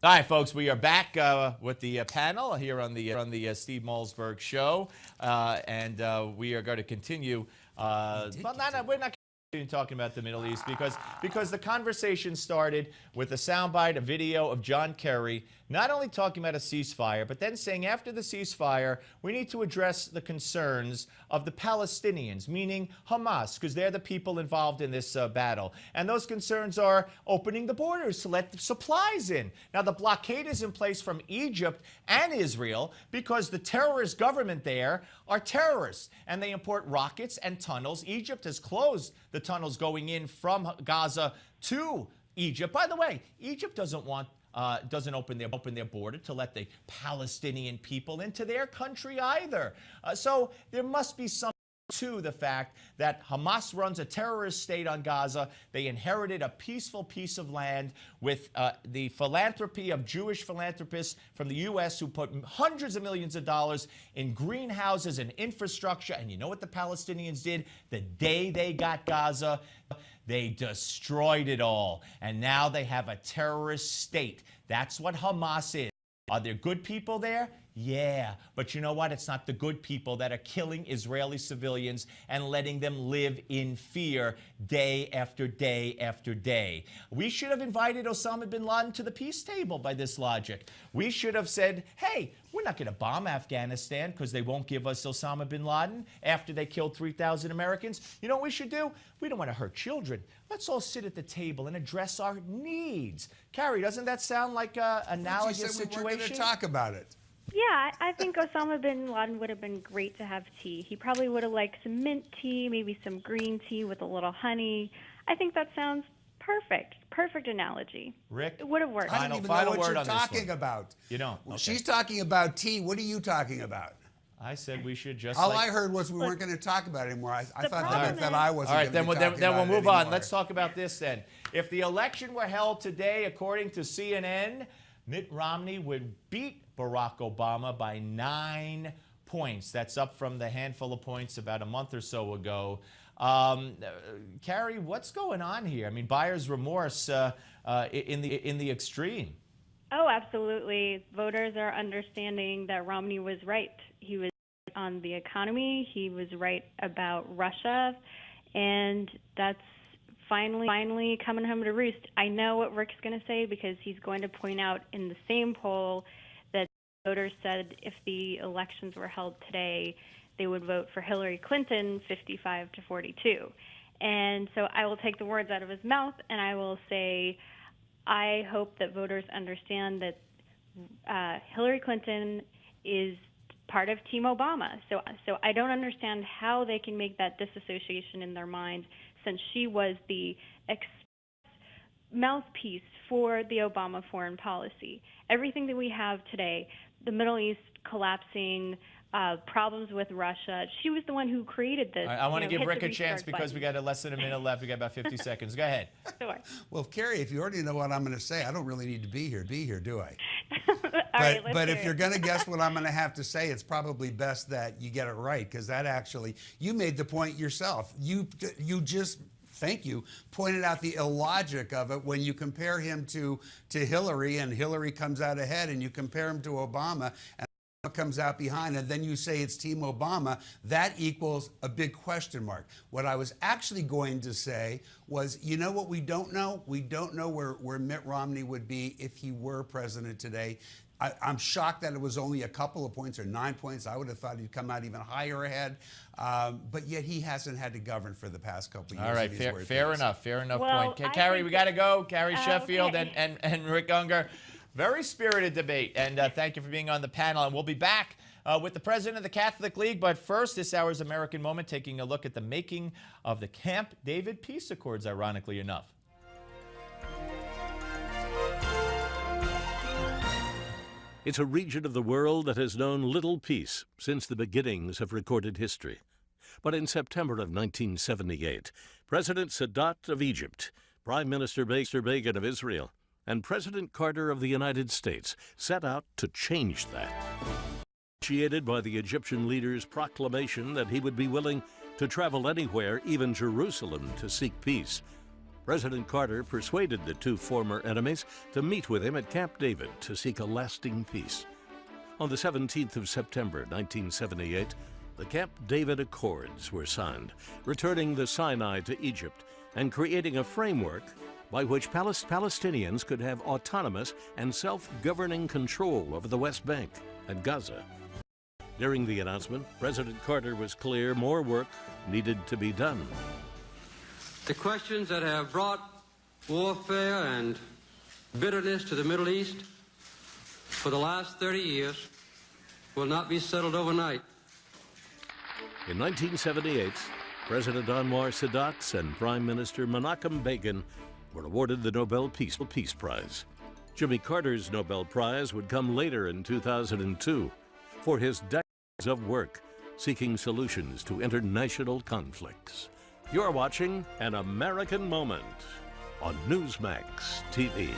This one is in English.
Hi, folks. We are back with the panel here on the Steve Malzberg show, and we are going to continue. We're not talking about the Middle East because the conversation started with a soundbite, a video of John Kerry, not only talking about a ceasefire, but then saying after the ceasefire, we need to address the concerns of the Palestinians, meaning Hamas, because they're the people involved in this battle. And those concerns are opening the borders to let the supplies in. Now, the blockade is in place from Egypt and Israel because the terrorist government there are terrorists, and they import rockets and tunnels. Egypt has closed the tunnels going in from Gaza to Egypt. By the way, Egypt doesn't open their border to let the Palestinian people into their country either. So there must be some to the fact that Hamas runs a terrorist state on Gaza. They inherited a peaceful piece of land with the philanthropy of Jewish philanthropists from the U.S. who put hundreds of millions of dollars in greenhouses and infrastructure. And you know what the Palestinians did the day they got Gaza? They destroyed it all. And now they have a terrorist state. That's what Hamas is. Are there good people there? Yeah, but you know what? It's not the good people that are killing Israeli civilians and letting them live in fear day after day after day. We should have invited Osama bin Laden to the peace table by this logic. We should have said, hey, we're not going to bomb Afghanistan because they won't give us Osama bin Laden after they killed 3,000 Americans. You know what we should do? We don't want to hurt children. Let's all sit at the table and address our needs. Carrie, doesn't that sound like an analogous situation? We weren't going to talk about it. Yeah, I think Osama bin Laden would have been great to have tea. He probably would have liked some mint tea, maybe some green tea with a little honey. I think that sounds perfect. Perfect analogy. Rick? It would have worked. I don't even know what you're talking about. You don't? Okay. She's talking about tea. What are you talking about? I said we should just. All I heard was we weren't going to talk about it anymore. I thought that meant that I wasn't. All right, then we'll move on. Let's talk about this then. If the election were held today, according to CNN, Mitt Romney would beat Barack Obama by 9 points. That's up from the handful of points about a month or so ago. Carrie, what's going on here? I mean, buyer's remorse in the extreme. Oh, absolutely. Voters are understanding that Romney was right. He was on the economy. He was right about Russia. And that's finally coming home to roost. I know what Rick's going to say because he's going to point out in the same poll that voters said if the elections were held today, they would vote for Hillary Clinton 55 to 42. And so I will take the words out of his mouth and I will say, I hope that voters understand that Hillary Clinton is part of Team Obama. So I don't understand how they can make that disassociation in their mind since she was the mouthpiece for the Obama foreign policy. Everything that we have today, the Middle East collapsing, problems with Russia, she was the one who created this. I want to give Rick a chance because we got less than a minute left. We got about 50 seconds. Go ahead. Sure. Well, Carrie, if you already know what I'm going to say, I don't really need to be here, do I? But if you're going to guess what I'm going to have to say, it's probably best that you get it right because that actually, you made the point yourself. You just, thank you, pointed out the illogic of it when you compare him to Hillary and Hillary comes out ahead and you compare him to Obama and comes out behind and then you say it's Team Obama, that equals a big question mark. What I was actually going to say was, you know what we don't know? We don't know where Mitt Romney would be if he were president today. I'm shocked that it was only a couple of points or 9 points. I would have thought he'd come out even higher ahead. But yet he hasn't had to govern for the past couple of years. All right, fair enough well, point. Carrie, we got to go. Carrie Oh, Sheffield okay. and Rick Ungar. Very spirited debate, and thank you for being on the panel. And we'll be back with the president of the Catholic League. But first, this hour's American Moment, taking a look at the making of the Camp David Peace Accords, ironically enough. It's a region of the world that has known little peace since the beginnings of recorded history. But in September of 1978, President Sadat of Egypt, Prime Minister Begin of Israel, and President Carter of the United States set out to change that. Initiated by the Egyptian leader's proclamation that he would be willing to travel anywhere, even Jerusalem, to seek peace. President Carter persuaded the two former enemies to meet with him at Camp David to seek a lasting peace. On the 17th of September, 1978, the Camp David Accords were signed, returning the Sinai to Egypt and creating a framework by which Palestinians could have autonomous and self-governing control over the West Bank and Gaza. During the announcement, President Carter was clear more work needed to be done. The questions that have brought warfare and bitterness to the Middle East for the last 30 years will not be settled overnight. In 1978, President Anwar Sadat and Prime Minister Menachem Begin were awarded the Nobel Peace Prize. Jimmy Carter's Nobel Prize would come later in 2002 for his decades of work seeking solutions to international conflicts. You're watching An American Moment on Newsmax TV.